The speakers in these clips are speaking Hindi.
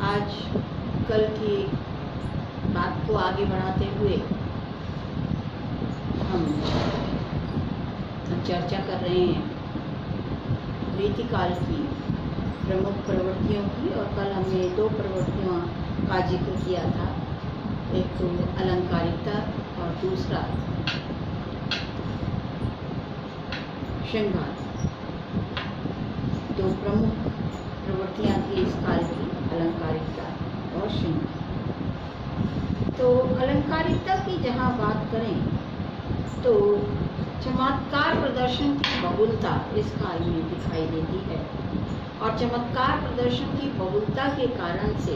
आज कल की बात को आगे बढ़ाते हुए हम चर्चा कर रहे हैं रीतिकाल की प्रमुख प्रवृत्तियों की। और कल हमने 2 प्रवृत्तियों का जिक्र किया था, एक तो अलंकारिकता और दूसरा श्रृंगार। 2 प्रमुख प्रवृत्तियां थी इस काल की, अलंकारिकता और श्रृंगार। तो अलंकारिकता की जहाँ बात करें तो चमत्कार प्रदर्शन की बहुलता इस काल में दिखाई देती है, और चमत्कार प्रदर्शन की बहुलता के कारण से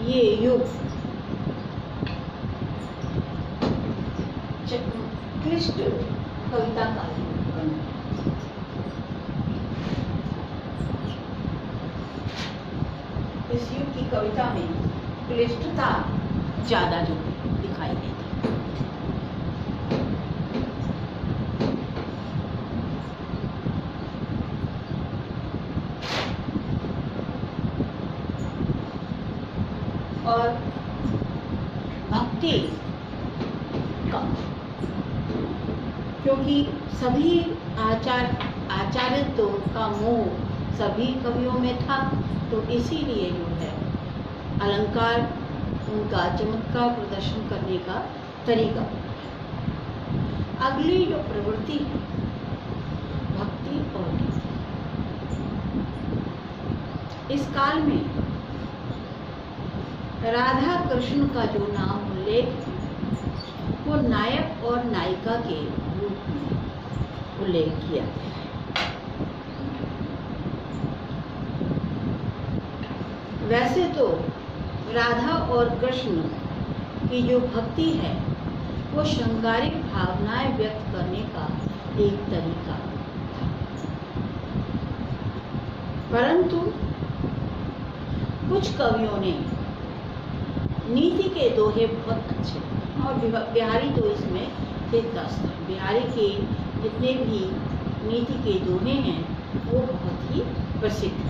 ये युग क्लिष्ट कविता का बना। इस युग की कविता में क्लिष्टता ज्यादा जो दिखाई देती है। और भक्ति का, क्योंकि सभी आचार्यत्व का मोह सभी कवियों में था, तो इसीलिए जो है अलंकार उनका चमत्कार प्रदर्शन करने का तरीका। अगली जो प्रवृत्ति है भक्ति और नीति। इस काल में राधा कृष्ण का जो नाम उल्लेख है वो नायक और नायिका के रूप में उल्लेख किया गया है। वैसे तो राधा और कृष्ण की जो भक्ति है वो श्रृंगारिक भावनाएं व्यक्त करने का एक तरीका था, परंतु कुछ कवियों ने नीति के दोहे बहुत अच्छे, और बिहारी तो इसमें दिलचस्प है। बिहारी के जितने भी नीति के दोहे हैं वो बहुत ही प्रसिद्ध हैं।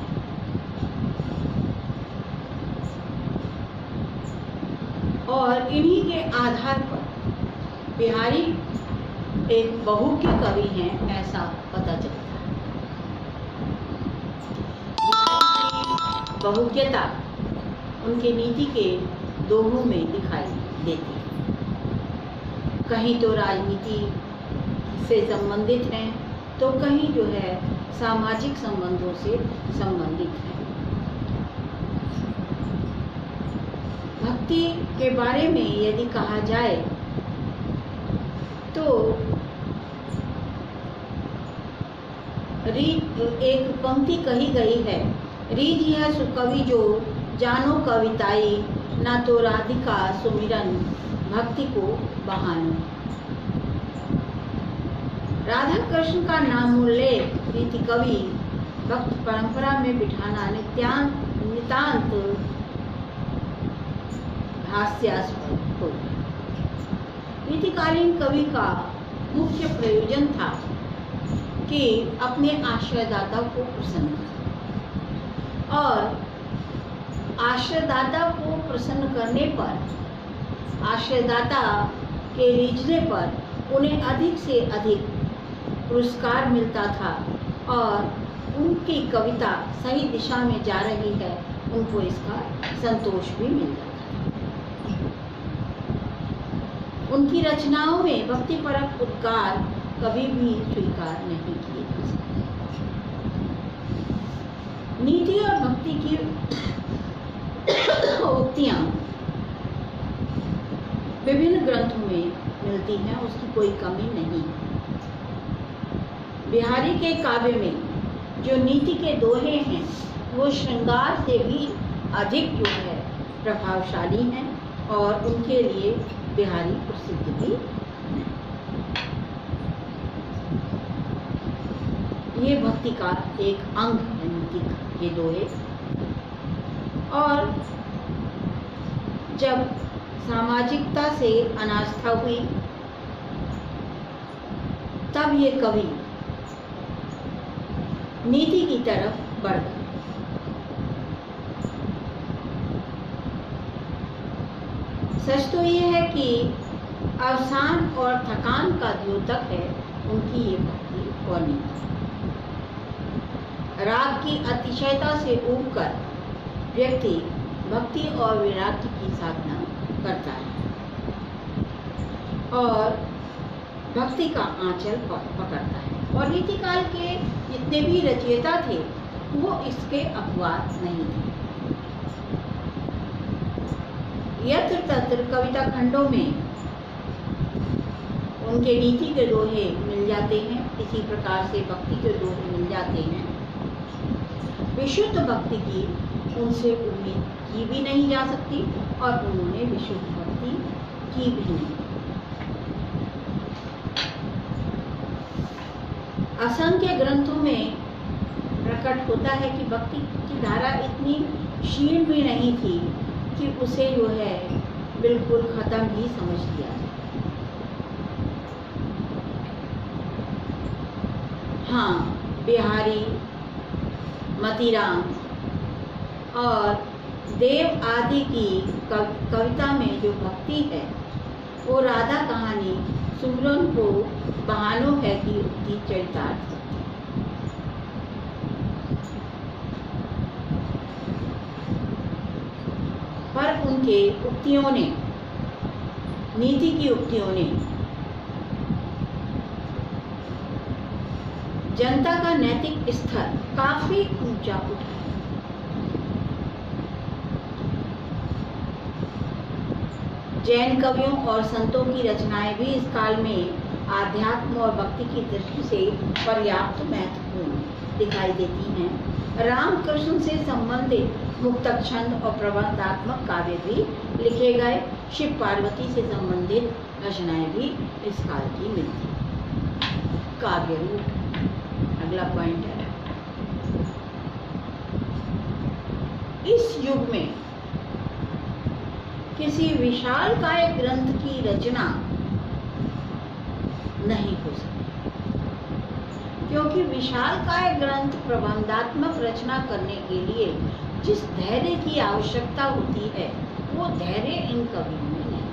और इन्हीं के आधार पर बिहारी एक बहुज्ञ कवि हैं ऐसा पता चलता है। बहुज्ञता उनके नीति के दोहों में दिखाई देती है। कहीं तो राजनीति से संबंधित हैं, तो कहीं जो है सामाजिक संबंधों से संबंधित है। भक्ति के बारे में यदि कहा जाए तो एक पंक्ति कही गई है, रीझ यह सुकवि जो जानो कविताई, ना तो राधिका सुमिरन भक्ति को बहानो। राधा कृष्ण का नाम उल्लेख रीति कवि भक्त परंपरा में बिठाना नितांत हास्यास्पद हो। रीतिकालीन कवि का मुख्य प्रयोजन था कि अपने आश्रयदाता को प्रसन्न करें, और आश्रयदाता को प्रसन्न करने पर, आश्रयदाता के रीझने पर उन्हें अधिक से अधिक पुरस्कार मिलता था, और उनकी कविता सही दिशा में जा रही है उनको इसका संतोष भी मिलता था। उनकी रचनाओं में भक्तिपरक उद्गार कभी भी स्वीकार नहीं किए जा सकते। नीति और भक्ति की उक्तियां विभिन्न ग्रंथों में मिलती हैं, उसकी कोई कमी नहीं। बिहारी के काव्य में जो नीति के दोहे हैं वो श्रृंगार से भी अधिक जो है प्रभावशाली हैं, और उनके लिए बिहारी प्रसिद्ध भी है। ये भक्ति का एक अंग है नीति का, ये दोहे। और जब सामाजिकता से अनास्था हुई तब ये कवि नीति की तरफ बढ़ गए। सच तो ये है कि अवसान और थकान का द्योतक है उनकी ये भक्ति और नीति। राग की अतिशयता से ऊबकर व्यक्ति भक्ति और वैराग्य की साधना करता है और भक्ति का आंचल पकड़ता है। और रीतिकाल के जितने भी रचयिता थे वो इसके अपवाद नहीं थे। यत्र तत्र कविता खंडों में उनके नीति के दोहे मिल जाते हैं, इसी प्रकार से भक्ति के दोहे मिल जाते हैं। विशुद्ध भक्ति की उनसे उम्मीद की भी नहीं जा सकती और उन्होंने विशुद्ध भक्ति की भी नहीं। असंख्य ग्रंथों में प्रकट होता है कि भक्ति की धारा इतनी क्षीण भी नहीं थी कि उसे जो है बिल्कुल खत्म ही समझ लिया। हाँ, बिहारी, मतीराम और देव आदि की कविता में जो भक्ति है वो राधा कहानी सुमरन को बहानों है कि उक्ति चरितार्थ। पर उनके उक्तियों ने, नीति की उक्तियों ने जनता का नैतिक स्तर काफी ऊंचा उठाया। जैन कवियों और संतों की रचनाएं भी इस काल में आध्यात्म और भक्ति की दृष्टि से पर्याप्त महत्वपूर्ण दिखाई देती हैं। रामकृष्ण से संबंधित मुक्तक छंद और प्रबंधात्मक काव्य भी लिखे गए। शिव पार्वती से संबंधित रचनाएं भी इस काल की मिलती। काव्य रूप अगला पॉइंट है। इस युग में किसी विशालकाय ग्रंथ की रचना नहीं हो सकती, क्योंकि विशालकाय ग्रंथ प्रबंधात्मक रचना करने के लिए जिस धैर्य की आवश्यकता होती है वो धैर्य इन कवियों में नहीं।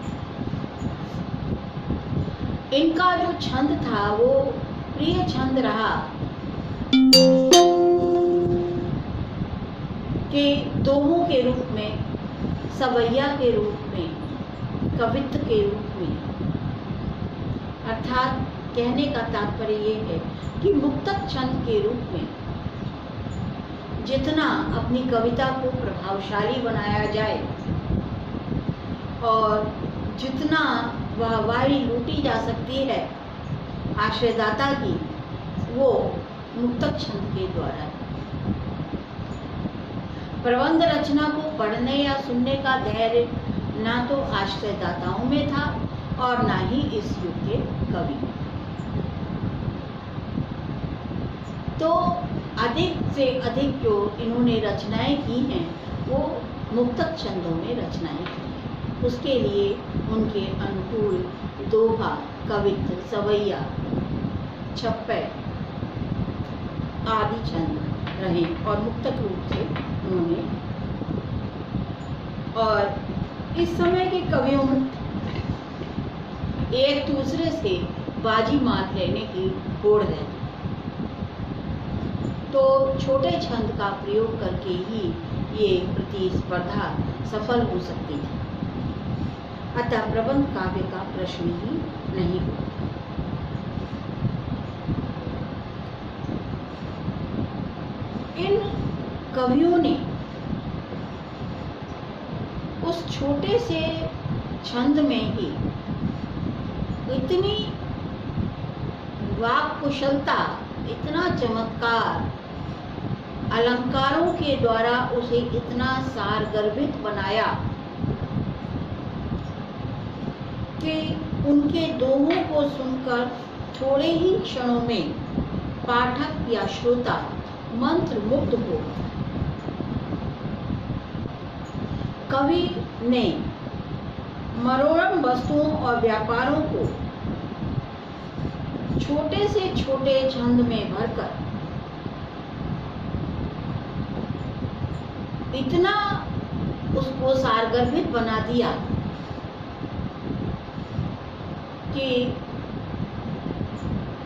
इनका जो छंद था वो प्रिय छंद रहा कि दोहों के रूप में, सवैया के रूप में, कवित्व के रूप में। अर्थात कहने का तात्पर्य ये है कि मुक्तक छंद के रूप में जितना अपनी कविता को प्रभावशाली बनाया जाए और जितना वाहवाही लूटी जा सकती है आश्रयदाता की, वो मुक्तक छंद के द्वारा है। प्रबंध रचना को पढ़ने या सुनने का धैर्य ना तो आश्रयदाताओं में था और ना ही इस युग के कवि में। तो अधिक से अधिक जो इन्होंने रचनाएं की हैं वो मुक्तक छंदों में रचनाएं की हैं। उसके लिए उनके अनुकूल दोहा, कवित्व, सवैया, छप्पे आदि छंद रहे और मुक्तक रूप से उन्होंने। और इस समय के कवियों एक दूसरे से बाजी मार लेने की होड़ रहती, तो छोटे छंद का प्रयोग करके ही ये प्रतिस्पर्धा सफल हो सकती थी। अतः प्रबंध काव्य का प्रश्न ही नहीं होता। इन कवियों ने उस छोटे से छंद में ही इतनी वाक कुशलता, इतना चमत्कार, अलंकारों के द्वारा उसे इतना सारगर्भित बनाया कि उनके दोहों को सुनकर थोड़े ही क्षणों में पाठक या श्रोता मंत्र मुग्ध हो। कवि ने मनोरम वस्तुओं और व्यापारों को छोटे से छोटे छंद में भरकर इतना उसको सारगर्भित बना दिया कि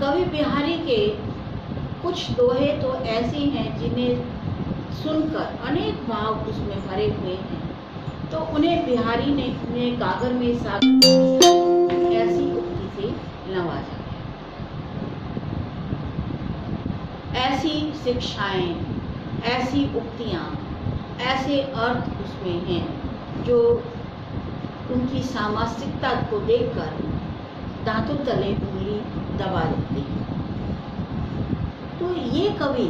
कवि बिहारी के कुछ दोहे तो ऐसे हैं जिन्हें सुनकर अनेक भाव उसमें भरे हुए हैं, तो उन्हें बिहारी ने अपने गागर में सागर ऐसी उक्ति से नवाजा है। ऐसी शिक्षाएं, ऐसी उक्तियां, ऐसे अर्थ उसमें हैं जो उनकी सामासिकता को देखकर दांतों तले उंगली दबा देते हैं। तो ये कवि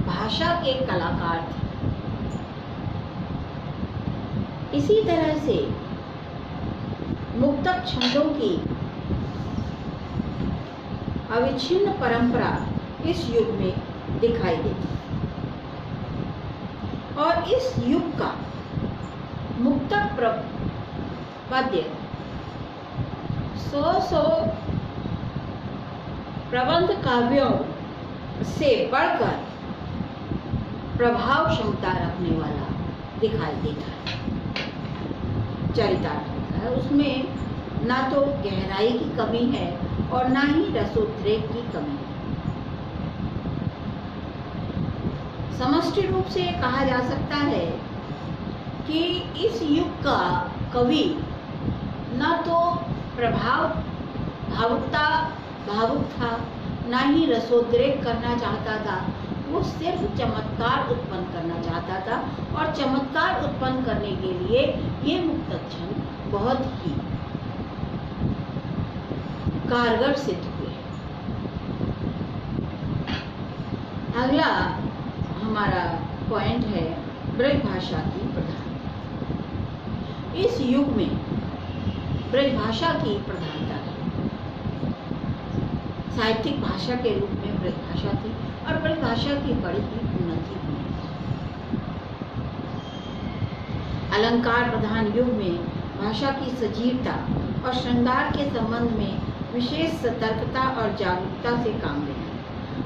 भाषा के कलाकार थे। इसी तरह से मुक्तक छंदों की अविच्छिन्न परंपरा इस युग में दिखाई देती और इस युग का मुक्तक पद्य 100 प्रबंध काव्यों से बढ़कर प्रभाव क्षमता रखने वाला दिखाई देता है। चरितार्थ होता है, उसमें ना तो गहराई की कमी है और ना ही रसोद्रेक की कमी है। समष्टि रूप से कहा जा सकता है कि इस युग का कवि ना तो भावुक था, ना ही रसोद्रेक करना चाहता था। वो सिर्फ चमत्कार उत्पन्न करना चाहता था और चमत्कार उत्पन्न करने के लिए ये मुक्तक छंद बहुत ही कारगर सिद्ध हुए। अगला हमारा पॉइंट है ब्रज भाषा की प्रधानता। इस युग में ब्रज भाषा की प्रधानता है। साहित्यिक भाषा के रूप में ब्रज भाषा थी और ब्रज भाषा की बड़ी ही उन्नति हुई। अलंकार प्रधान युग में भाषा की सजीवता और श्रृंगार के संबंध में विशेष सतर्कता और जागरूकता से काम लेना।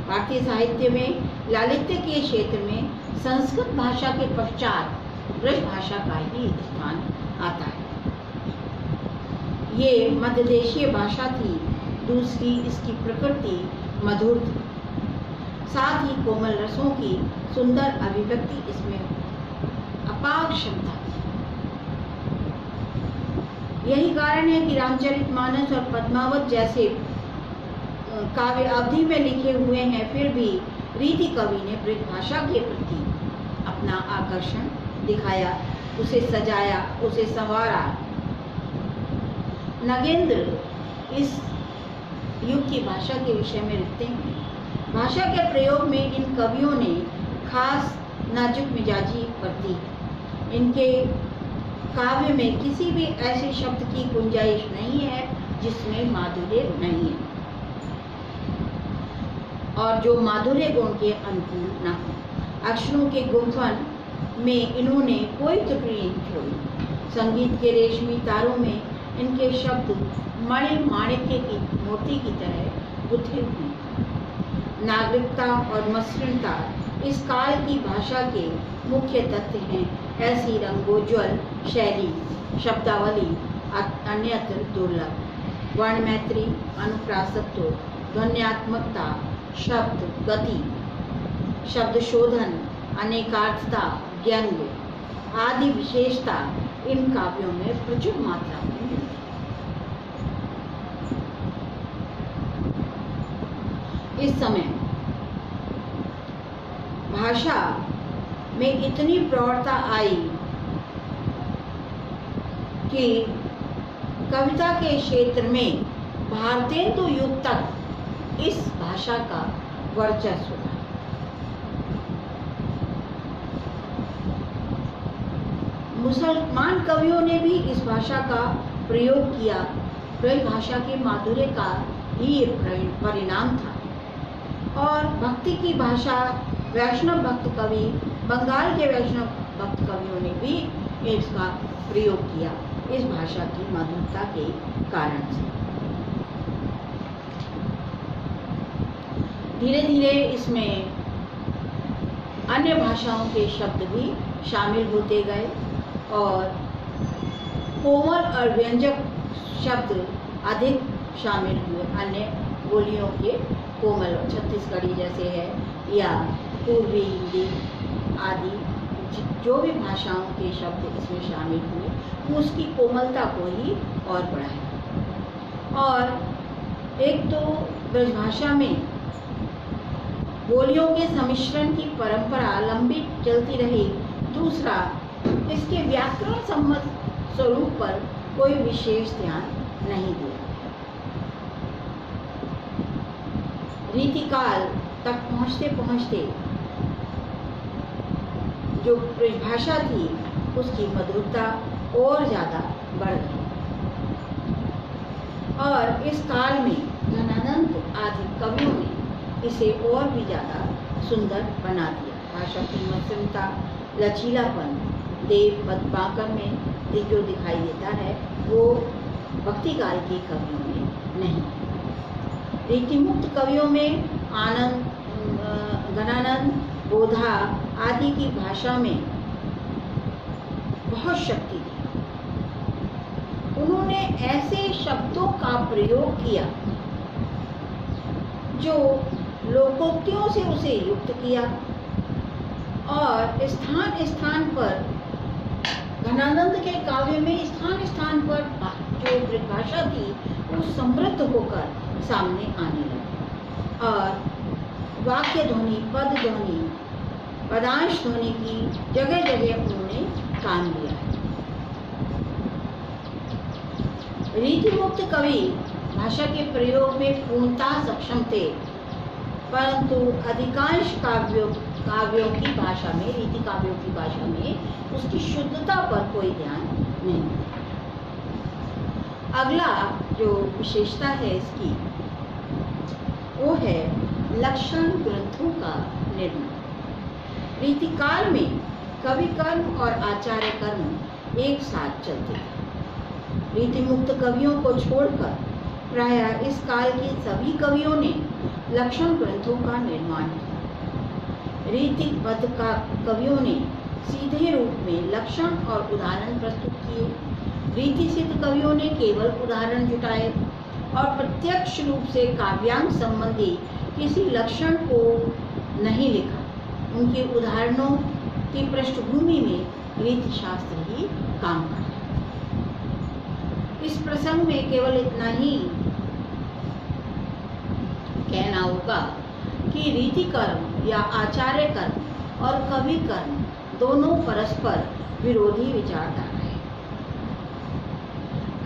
भारतीय साहित्य में लालित्य के क्षेत्र में संस्कृत भाषा के पश्चात ब्रज भाषा का ही स्थान आता है। ये मध्यदेशीय भाषा थी। दूसरी, इसकी प्रकृति मधुर थी, साथ ही कोमल रसों की सुंदर अभिव्यक्ति इसमें अपार क्षमता थी। यही कारण है कि रामचरितमानस और पद्मावत जैसे काव्य अवधि में लिखे हुए हैं, फिर भी रीति कवि ने ब्रज भाषा के प्रति अपना आकर्षण दिखाया, उसे सजाया, उसे संवारा। नगेंद्र इस युग की भाषा के विषय में लिखते हैं। भाषा के प्रयोग में इन कवियों ने खास नाजुक मिजाजी बरती है। इनके काव्य में किसी भी ऐसे शब्द की गुंजाइश नहीं है जिसमें माधुर्य नहीं है और जो माधुर्य गुण के अनुकूल न हो। अक्षरों के गुंफन में इन्होंने कोई त्रुटि नहीं छोड़ी। संगीत के रेशमी तारों में इनके शब्द मणि माणिक्य की मोती की तरह गुथे हुए। नागरिकता और मसृणता इस काल की भाषा के मुख्य तत्व हैं। ऐसी रंगोज्वल शैली, शब्दावली अन्यत्र दुर्लभ। वर्ण मैत्री, अनुप्रासत्व, ध्वन्यात्मकता, शब्द गति, शब्द शोधन, अनेकार्थता, व्यंग्य आदि विशेषता इन काव्यों में प्रचुर मात्रा में मिलती है। इस समय भाषा में इतनी प्रौढ़ता आई कि कविता के क्षेत्र में भारतेंदु युग तक इस भाषा का वर्चस्व था। मुसलमान कवियों ने भी इस भाषा का प्रयोग किया। ब्रज भाषा के माधुर्य का ही ये परिणाम था। और भक्ति की भाषा वैष्णव भक्त कवि, बंगाल के वैष्णव भक्त कवियों ने भी इसका प्रयोग किया इस भाषा की मधुरता के कारण से। धीरे धीरे इसमें अन्य भाषाओं के शब्द भी शामिल होते गए और कोमल और व्यंजक शब्द अधिक शामिल हुए अन्य बोलियों के कोमल, छत्तीसगढ़ी जैसे है या पूर्वी हिंदी आदि जो भी भाषाओं के शब्द इसमें शामिल हुए वो उसकी कोमलता को ही और बढ़ाया। और एक तो ब्रजभाषा में बोलियों के सम्मिश्रण की परंपरा लंबी चलती रही, दूसरा इसके व्याकरण सम्मत स्वरूप पर कोई विशेष ध्यान नहीं दिया। रीतिकाल तक पहुँचते पहुँचते जो ब्रजभाषा थी उसकी मधुरता और ज़्यादा बढ़ गई और इस काल में घनानंद आदि कवियों ने इसे और भी ज़्यादा सुंदर बना दिया। भाषा की मधुरता, लचीलापन देव पद्माकर में जो दिखाई देता है वो भक्ति काल के कवियों में नहीं। रीतिमुक्त कवियों में आनंद, घनानंद, बोधा आदि की भाषा में बहुत शक्ति थी। उन्होंने ऐसे शब्दों का प्रयोग किया जो लोकोक्तियों से उसे युक्त किया और स्थान स्थान पर घनानंद के काव्य में स्थान स्थान पर जो ब्रजभाषा थी वो समृद्ध होकर सामने आने लगी और वाक्य ध्वनि, पद ध्वनि, पदांश ध्वनि की जगह जगह उन्होंने काम लिया। रीतिमुक्त कवि भाषा के प्रयोग में पूर्णतः सक्षम थे, परंतु अधिकांश काव्यों की भाषा में, रीति काव्यों की भाषा में उसकी शुद्धता पर कोई ध्यान नहीं। अगला जो विशेषता है इसकी वो है लक्षण ग्रंथों का निर्माण। रीतिकाल में कवि कर्म और आचार्य कर्म एक साथ चलते थे। रीतिमुक्त कवियों को छोड़कर प्रायः इस काल के सभी कवियों ने लक्षण ग्रंथों का निर्माण किया। रीतिबद्ध कवियों ने सीधे रूप में लक्षण और उदाहरण प्रस्तुत किए। रीति सिद्ध कवियों ने केवल उदाहरण जुटाए और प्रत्यक्ष रूप से काव्यांग संबंधी किसी लक्षण को नहीं लिखा। उनके उदाहरणों की पृष्ठभूमि में रीति शास्त्र ही काम करता है। इस प्रसंग में केवल इतना ही कहना होगा कि रीति कर्म या आचार्य कर्म और कवि कर्म दोनों परस्पर विरोधी विचारधारा है।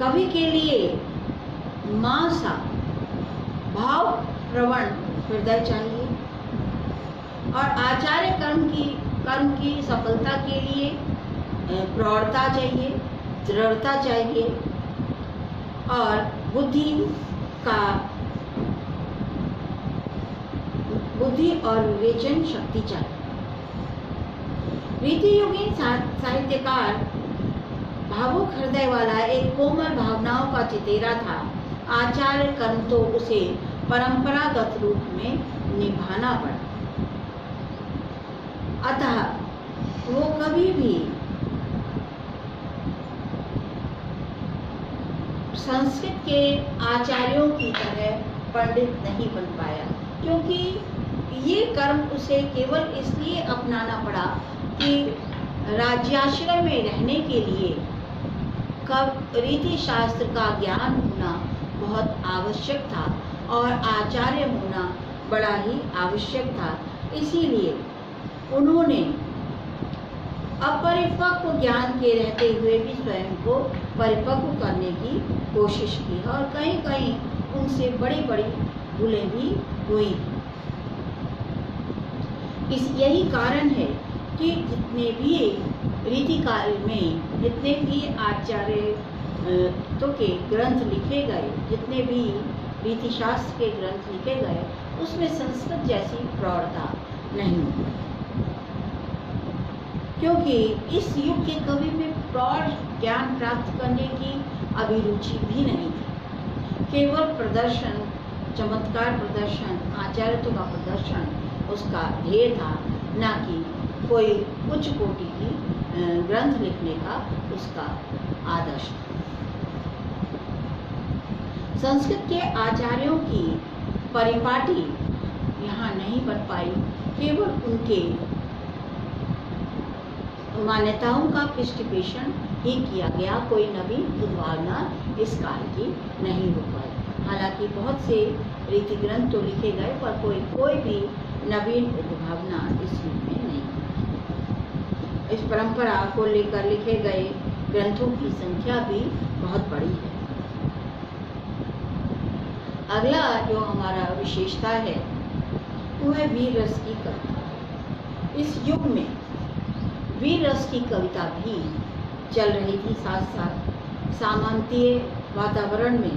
कवि के लिए मां सा भाव प्रवण हृदय चाहिए और आचार्य कर्म की सफलता के लिए प्रौढ़ता चाहिए, दृढ़ता चाहिए और बुद्धि और विवेचन शक्ति चाहिए। रीति युगीन साहित्यकार भावुक हृदय वाला एक कोमल भावनाओं का चितेरा था। आचार्य कर्म तो उसे परंपरागत रूप में निभाना पड़ा। अतः वो कभी भी संस्कृत के आचार्यों की तरह पंडित नहीं बन पाया, क्योंकि ये कर्म उसे केवल इसलिए अपनाना पड़ा कि राज्याश्रय में रहने के लिए रीति शास्त्र का ज्ञान होना बहुत आवश्यक था और आचार्य होना बड़ा ही आवश्यक था। इसीलिए उन्होंने अपरिपक्व ज्ञान के रहते हुए भी स्वयं को परिपक्व करने की कोशिश की और कहीं कहीं उनसे बड़ी बड़ी भूलें भी हुई। यही कारण है कि जितने भी रीतिकाल में जितने भी आचार्य तो के ग्रंथ लिखे गए, जितने भी रीति शास्त्र के ग्रंथ लिखे गए, उसमें संस्कृत जैसी प्रौढ़ता नहीं, क्योंकि इस युग के कवि में प्रौढ़ ज्ञान प्राप्त करने की अभिरुचि भी नहीं थी। केवल प्रदर्शन, चमत्कार प्रदर्शन, आचार्यत्व का प्रदर्शन उसका ध्येय था, न कि कोई उच्च कोटि की ग्रंथ लिखने का उसका आदर्श था। संस्कृत के आचार्यों की परिपाटी यहाँ नहीं बन पाई, केवल उनके मान्यताओं का पृष्ठपोषण ही किया गया, कोई नवीन उद्भावना इस काल की नहीं हो पाई। हालांकि बहुत से रीति ग्रंथ तो लिखे गए, पर कोई भी नवीन उद्भावना इस युग में नहीं। इस परंपरा को लेकर लिखे गए ग्रंथों की संख्या भी बहुत बड़ी है। अगला जो हमारा विशेषता है वो है वीर रस की कविता। इस युग में वीर रस की कविता भी चल रही थी। साथ साथ सामंतीय वातावरण में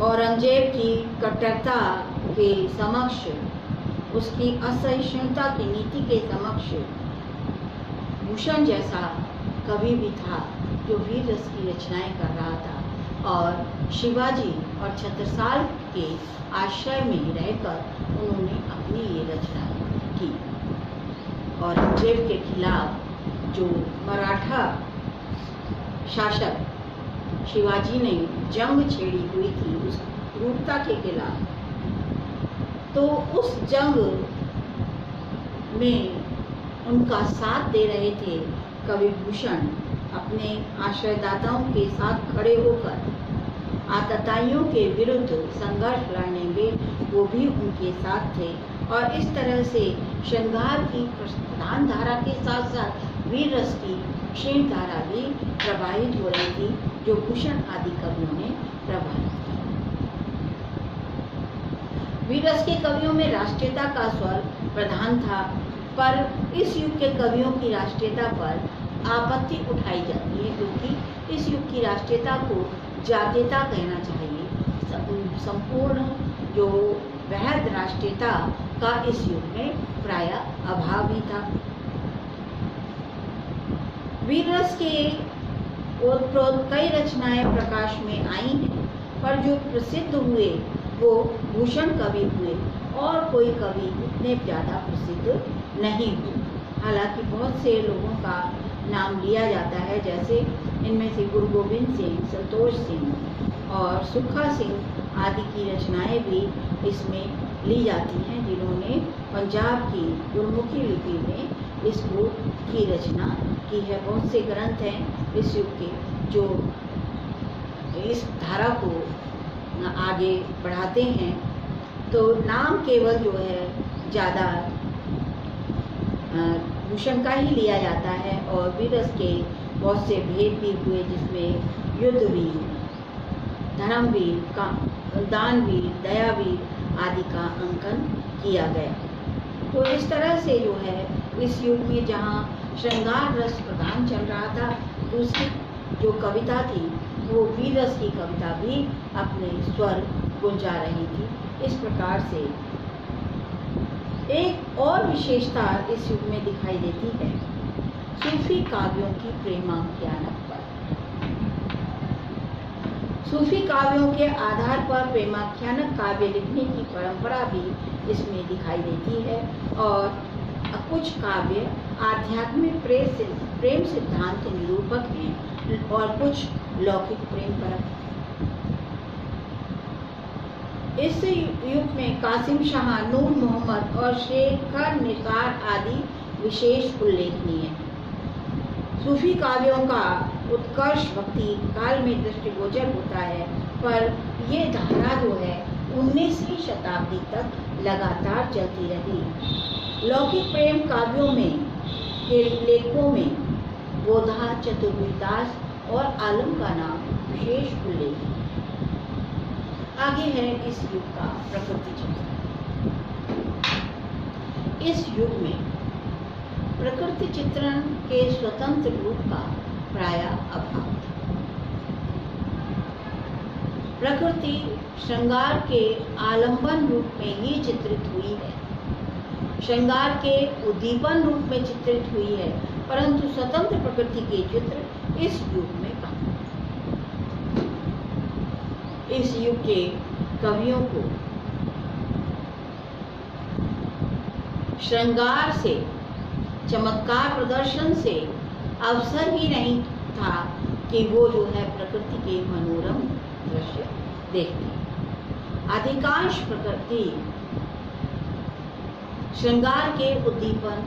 औरंगजेब की कट्टरता के समक्ष, उसकी असहिष्णुता की नीति के समक्ष भूषण जैसा कवि भी था जो वीर रस की रचनाएं कर रहा था, और शिवाजी और छत्रसाल के आश्रय में रहकर उन्होंने अपनी ये रचनाएं की। औरंगजेब के खिलाफ जो मराठा शासक शिवाजी ने जंग छेड़ी हुई थी उस क्रूरता के खिलाफ, तो उस जंग में उनका साथ दे रहे थे कवि भूषण। अपने आश्रयदाताओं के साथ खड़े होकर आतताइयों के विरुद्ध संघर्ष लड़ने में वो भी उनके साथ थे, और इस तरह से श्रृंगार की प्रधान धारा के साथ साथ वीर रस की क्षीण धारा भी प्रवाहित हो रही थी, जो भूषण आदि कवियों ने प्रवाहित की। वीर रस के कवियों में राष्ट्रीयता का स्वर प्रधान था, पर इस युग के कवियों की राष्ट्रीयता पर आपत्ति उठाई जाती है, क्योंकि इस युग की राष्ट्रीयता को जातीयता कहना चाहिए। संपूर्ण जो वृहद राष्ट्रीयता का इस युग में प्रायः अभाव ही था। वीर रस के ओतप्रोत कई रचनाएं प्रकाश में आई हैं, पर जो प्रसिद्ध हुए वो भूषण कवि हुए, और कोई कवि इतने ज़्यादा प्रसिद्ध नहीं हुए। हालांकि बहुत से लोगों का नाम लिया जाता है, जैसे इनमें से गुरु गोविंद सिंह, संतोष सिंह और सुखा सिंह आदि की रचनाएं भी इसमें ली जाती हैं, जिन्होंने पंजाब की गुरमुखी लिपि में इसको की रचना की है। बहुत से ग्रंथ हैं इस युग के जो इस धारा को आगे बढ़ाते हैं, तो नाम केवल जो है ज़्यादा भूषण का ही लिया जाता है, और वीर रस के बहुत से भेद भी हुए, जिसमें युद्धवीर, धर्मवीर, दानवीर, दयावीर आदि का अंकन किया गया। तो इस तरह से जो है इस युग में जहाँ श्रृंगार रस प्रधान चल रहा था, दूसरी जो कविता थी वो वीर रस की कविता भी अपने स्वर गुंजा रही थी। इस प्रकार से एक और विशेषता इस युग में दिखाई देती है सूफी काव्यों की प्रेमाख्यानक पर। सूफी काव्यों के आधार पर प्रेमाख्यानक काव्य लिखने की परंपरा भी इसमें दिखाई देती है, और कुछ काव्य आध्यात्मिक प्रेम सिद्धांत निरूपक हैं और कुछ लौकिक प्रेम पर। इस युग में कासिम शाह, नूर मोहम्मद और शेखर निसार आदि विशेष उल्लेखनीय हैं। सूफी काव्यों का उत्कर्ष भक्ति काल में दृष्टिगोचर होता है, पर ये धारा जो है 19वीं शताब्दी तक लगातार चलती रही। लौकिक प्रेम काव्यों में के लेखकों में बोधा, चतुर्वेदास और आलम का नाम विशेष उल्लेख है। आगे है इस युग का प्रकृति चित्रण। इस युग में प्रकृति चित्रण के स्वतंत्र रूप का प्रायः अभाव था। प्रकृति श्रृंगार के आलंबन रूप में ही चित्रित हुई है, श्रृंगार के उद्दीपन रूप में चित्रित हुई है, परंतु स्वतंत्र प्रकृति के चित्र इस युग में कम। इस युग के कवियों को श्रृंगार से, चमत्कार प्रदर्शन से अवसर ही नहीं था कि वो जो है प्रकृति के मनोरम दृश्य देखते हैं। अधिकांश प्रकृति श्रृंगार के उद्दीपन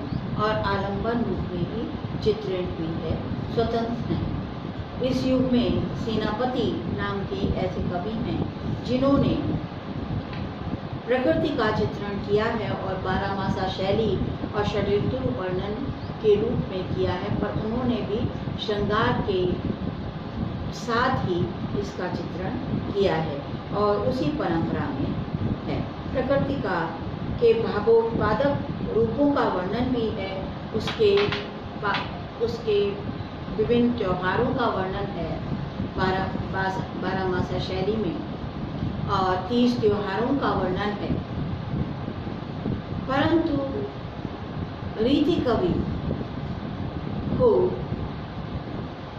और आलंबन रूप में ही चित्रण हुई है, स्वतंत्र नहीं। इस युग में सेनापति नाम के ऐसे कवि हैं जिन्होंने प्रकृति का चित्रण किया है और बारहमासा शैली और षड्ऋतु वर्णन के रूप में किया है, पर उन्होंने भी श्रृंगार के साथ ही इसका चित्रण किया है और उसी परंपरा में है। प्रकृति का के भावोत्पादक रूपों का वर्णन भी है, उसके विभिन्न त्योहारों का वर्णन है बारहमासा शैली में और 30 त्योहारों का वर्णन है। परंतु रीति कवि को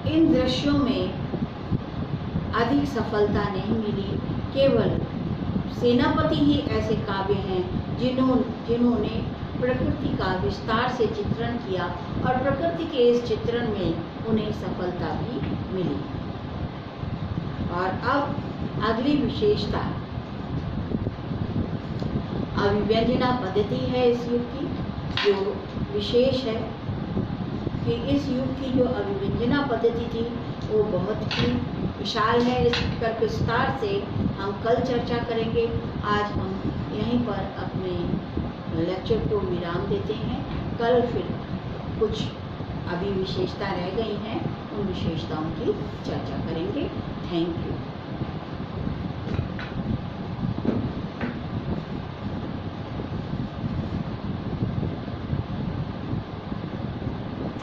इन दृश्यों में अधिक सफलता नहीं मिली। केवल सेनापति ही ऐसे काव्य हैं जिन्होंने प्रकृति का विस्तार से चित्रण किया और प्रकृति के इस चित्रण में उन्हें सफलता भी मिली। और अब अगली विशेषता अभिव्यंजना पद्धति है इस युग की, जो विशेष है कि इस युग की जो अभिव्यंजना पद्धति थी वो बहुत ही विशाल है। इस पर विस्तार से हम कल चर्चा करेंगे। आज हम यहीं पर अपने लेक्चर को विराम देते हैं। कल फिर कुछ अभी विशेषता रह गई हैं, उन विशेषताओं की चर्चा करेंगे। Thank you.